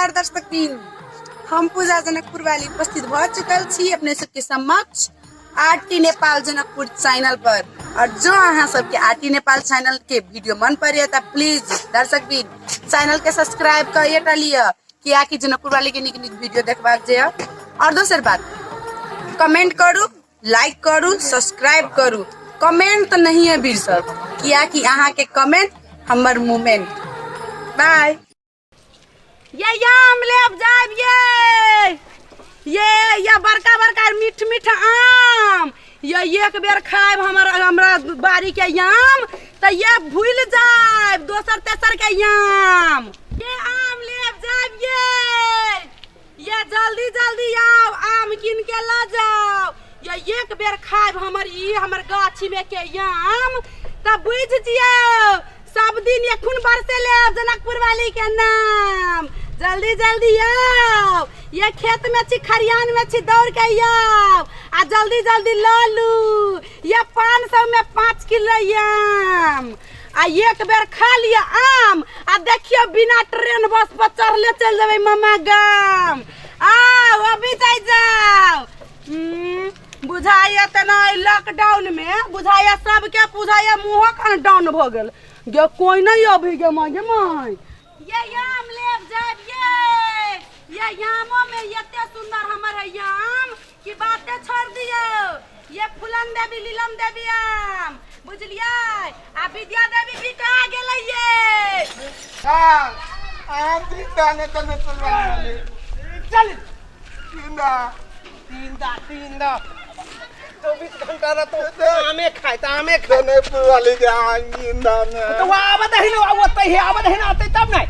नमस्कार दर्शक दिन, हम पूजा जनकपुर वाली उपस्थित भ चुकल छी अपने सबके समक्ष आरटी नेपाल जनकपुर चैनल पर। और जो अहाँ सबके आरटी नेपाल चैनल के वीडियो मन पड़े तो प्लीज दर्शक दिन चैनल के सब्सक्राइब करिए डालिए कि जनकपुर वाली के निक निक वीडियो देखबा जे। और दोसर बात, कमेंट करू, लाइक करू, सब्सक्राइब करू। कमेंट तो नहीं है बीर सब, कि अहाँ के कमेंट हमर मूवमेंट। बाय। ये आम लेब जाब ये बड़का बड़का मीठ मीठ आम ये एक बेर खाएब हमरा बारी के आम तो ये भूल जाए दोसर तेसर के आम। ये आम लेब जाब ये जल्दी जल्दी आओ, आम किन के ला जाओ। ये एक बेर खाएब हमर गाछी में के आम तो बुझ जियो सब दिन एखुन बरसे लेब जनकपुर वाली के नाम। जल्दी जल्दी आओ, ये खेत में छी खरियान में छी, दौड़ के आओ आ जल्दी जल्दी लो लू। ये 500 में 5 किलो आम आ एक बेर खा लिया आम आ देखियो बिना ट्रेन बस पर चढ़ले चल जाबे मामा गाम। आओ अभी जाओ। बुझाइए त नहीं लॉकडाउन में बुझाइए सबके बुझाइए मुँह कन डाउन भ गेल गे, कोई नहीं अभी गे माय। ये आम लेब जाब ये आमो में एते सुंदर हमर है आम कि बातें छोड़ दियो। ये फूलन देवी लीलम देवी आम बुझलिए आ विद्या देवी भी कहा गेलै ये। हां आम तीनदा ने तने चलवाले चल तीनदा 24 घंटा रह तो आमे खाए ने वाले जान तीनदा ने तो आवत है ना आवत है ना आते तब नहीं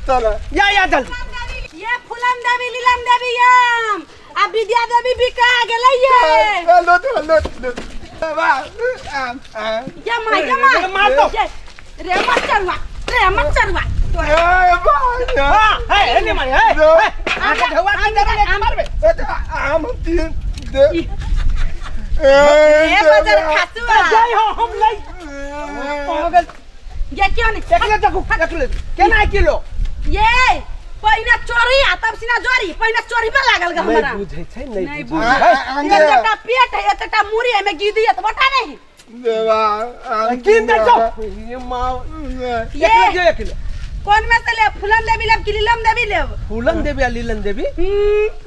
चल या जल्दी। ये फूलन देवी लीलम देवी आम आ विद्या देवी भी कहा गेलै ये। लो वाह आम ये मार दो रे मत चरवा ए भाई है नहीं मारी है आके ढवा के दे मारबे आम तीन दे ए बजर खासुआ जाई हो हम लाई पागल। ये क्यों नहीं एकले केना किलो ये पहिना चोरी आ तब सिना जोरी पहिना चोरी पे लागल ग हमरा नहीं बुझै छै नहीं बुझै एतटा पेट है एतटा मुरी है में गिदी है तो बता नहीं देवा किन दे जो ये मां ये किलो कौन में से ले फूलन देवी लेब कि लीलम देवी लेब? फूलन देवी या लीलन देवी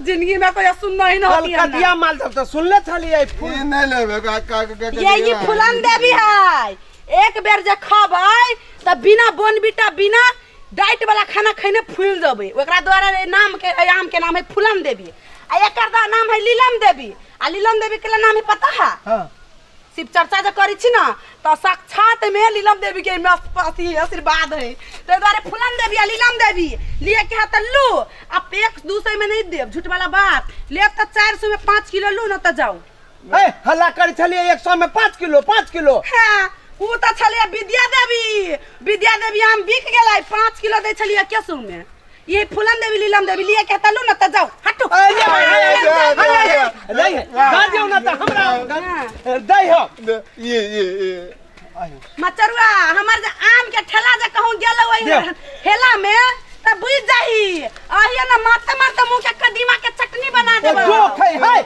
जिंदगी में कोई सुनना ही नहीं होती है। कलकतिया माल सब तो सुन ले छली आई फूल नहीं लेबे का ये फूलन देवी है। एक बेर जे खबै त बिना बोनबिटा बिना डाइट वाला खाना खैने फूल जबे। ओकरा द्वारा नाम के आम के नाम है फूलन देवी आ एकर दा नाम है लीलम देवी। आ लीलम देवी के नाम है पता है? हां शिव चर्चा जो करी छी ना तो साक्षात में लीलम देवी के आशीर्वाद है। तो द्वारे फूलन देवी आ लीलम देवी लिए के हाथ लू अब 1-200 में नहीं देव, झूठ वाला बात ले तो 400 में 5 किलो लू ना तो जाओ। ए हल्ला कर छलिए 100 में 5 किलो हां वो तो छलिए विद्या देवी आम बिक गेलै 5 किलो दे छलिए केसु में। ये फूलन देवी लीलम देवी लिए के तलू ना तो जाओ हटो नहीं गा दियो ना तो हमरा दई हो ये मचरुआ हमर जे आम के ठेला जे कहूं गेल ओइ ठेला में त बुझ जाही आहिए ना मारते मुंह के कदीमा के चटनी बना देबो। जो खाई है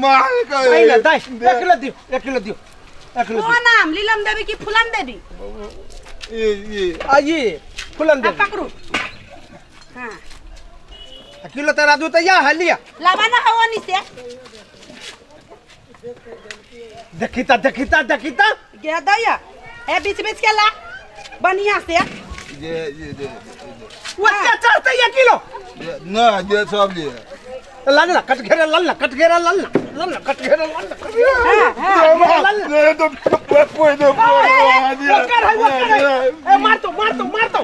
मार के नहीं ना दई 1 किलो दियो कौन नाम लीलम देवी की फूलन देवी? ये फूलन देवी पकड़ो। हां किलो तेरा दू तो या हलिया लावाना हवानी से देखिता गे दया ए बीच के ला बढ़िया से ये वो क्या चढ़ते ये किलो ना ये सब लिए लल्ला कट घेरा लल्ला कट घेरा हां तो कोई दो मार तो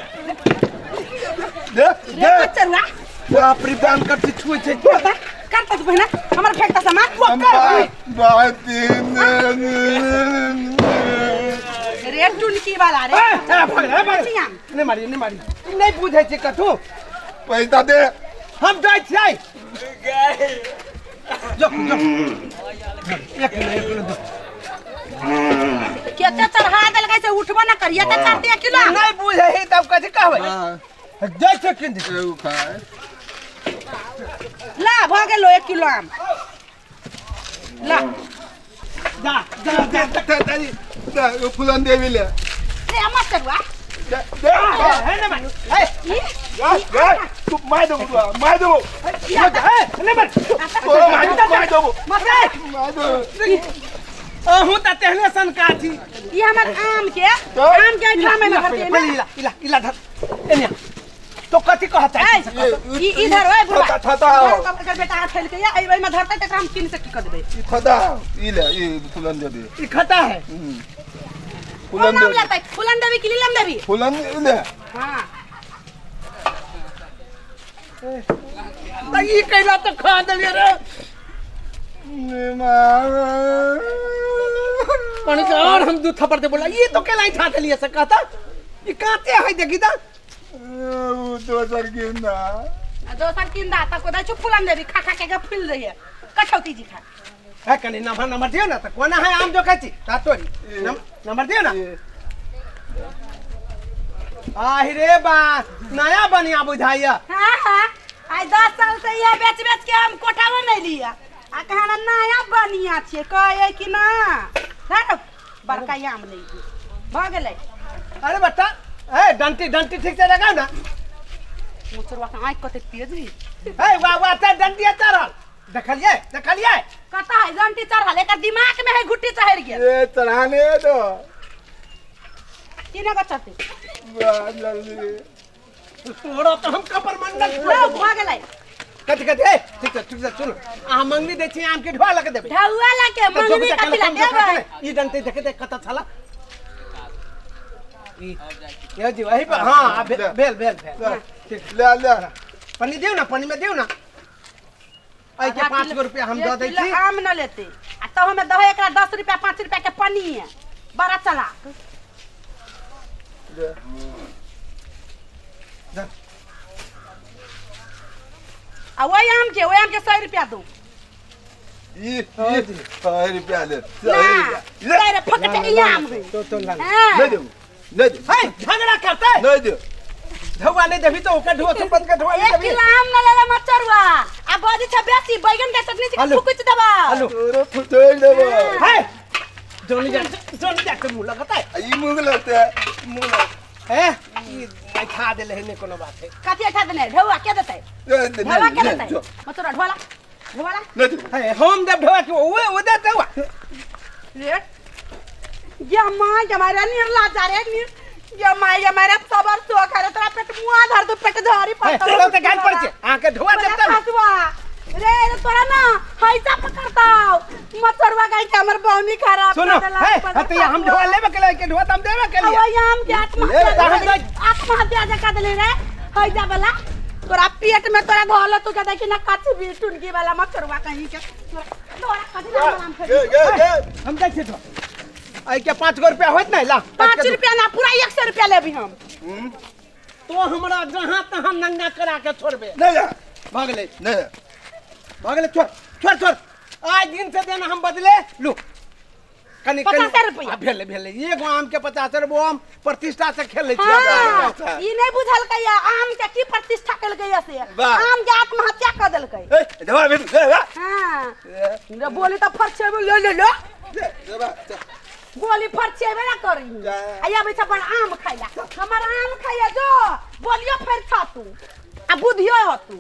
दे चलवा बाप रे बाप करती छुए छे करता तो बहना हमर फेंकता सामान वो कर बात रे टुनकी वाला रे नहीं मारी नहीं बुझै छे कथु पैसा दे हम जाय छै जो 1 किलो दो केते चढ़ा देल कैसे उठबो ना करिए त 1 किलो नहीं बुझै तब कथि कहबै जैसे किन एगो खाए ला भ गेलो 1 किलो आम ला जा जा तारी एगो फुलन देवी ले ले मचरुआ दे है ना भाई ए जा तू मार दो मार दो है ना भाई तोरा मार दो मरे मार दो हूं त तेहले सन का थी ये हमर आम के इठा में भर के ना इला धर एने तो कथी कहता है ई इधर ओए बुआ थता कर बेटा हाथ फैल के या एई में धरते त हम किन से की कर देबे थता ई ले ई फुलन दे दे ई खता है फुलन नाम दे लेता फुलन देवी की लीलम देवी फुलन ले हां त ई कैला तो खा देलिए रे पानी का और हम दू थप्पड़ दे बोला ये तो केला खा देलिए से कहता ये काते है देखी ता दोसर गिंदा दोसर किंदा त को दै फुलन देवी खा खा के फूल रही है कठौती जी खा है कनी नंबर दियो ना तो कोना है आम जो कहती ता तोरी नंबर दियो ना आहि रे बा नया बनिया बुझाइया हां हां आई 10 साल से ये बेच बेच के हम कोठावा नहीं लिया आ कहां नया बनिया छे कहे कि ना धर बड़का आम ले भ गेलै अरे बेटा ए डंटी ठीक से लगा ना मुचरवा के आंख कते तेज री ए वाह ते डंटिया चढ़ल देखलिए कता है डंटी चढ़ल एकर दिमाग में है घुट्टी चढ़ गेल ये चढ़ाने दो किने का चढ़ते जल्दी तोरा तो हम कपर मंडल लो भ गेलै कथी ए ठीक से सुन आ मंगनी दे छी आम के ढोआ लगा देबे ढौआ ला के मंगनी कथि ला देबै ई डंटी देखे कता छला ये जी वही पर हां बेल ठीक ले पानी दियो ना पानी में दियो ना आई के 5 रुपया हम दे दै छी आम न लेते आ तो हमें दहो एकरा 10 रुपया 5 रुपया के पानी है बड़ा चला आ वही आम के 100 रुपया दो ये 100 रुपया ले ना रे फकटे ई आम है तो ला ले दो है झगड़ा करता है ले दो ढौआ नहीं देबी तो ओकर ढोआ से पत के ढोआ नहीं 1 देबी किलो आम न लेले मचरुआ आ बदी छ बेसी बैगन के चटनी से फुकुच देबा हेलो तोरा फुटोड़ देबो है जोनी जा के मुंह लगता है ई मुंह लगता है मुंह है ई नहीं खा देले है ने कोनो बात है कथि खा देने ढौआ के देतै ढौआ के देतै मचरुआ ढोला ले दो है हम देब ढोआ के वो दे देवा रे ये मां हमारा निर्ला जा रे निर ये मां हमारा सबर तो करे तेरा पेट मुआ धर दो पेट धरी पर तो ते गाल पड़ छे आके ढोआ देता हसवा रे तोरा ना हैसा पकड़ताओ मचरवा गाय के हमर बौनी खराब सुनो है तो हम ढोआ लेबे के ढोआ तुम देबे के लिए अब आम के आत्महत्या जका देले रे हैजा वाला तोरा पेट में तोरा घोल तू के देखि ना काची भी टुनकी वाला मचरवा कहीं के तोरा कथि नाम ये हम देखे तो आई के 5 रुपया होत नहीं ला 5 रुपया ना पूरा 100 रुपया लेबी हम तो हमरा जहां तहां नंगा करा के छोड़बे नहीं भागले नहीं छोड़ आज दिन से देना हम बदले लो कनी 50 रुपया भेले ये आम के 50 रुपया हम प्रतिष्ठा से खेल ले हाँ, ई नहीं बुझल के आम के की प्रतिष्ठा कल गई से आम के आत्महत्या कर देल के ए दवा भी हां रे बोली तो फरछे ले बोली फरछे ना करी आया बेटा पर आम खाइला हमर आम खाइया जो बोलियो फेर खा तू आ बुधियो हो तू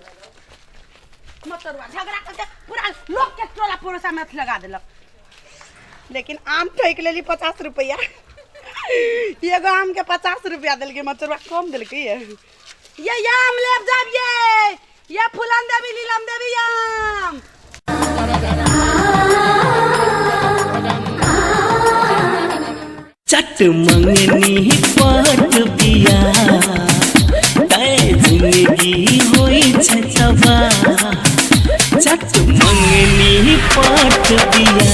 मतरवा झगड़ा करके पूरा लोग के टोला परोसा में लगा देलक लेकिन आम ठेक लेली 50 रुपया एगो आम के 50 रुपया दिल के मतरवा कम दिल के ये आम ले जाब ये फुलन देवी लीलम देवी आम चट मंगनी पट बिया तय जिंदगी होई छतवा चट मंगनी पट बिया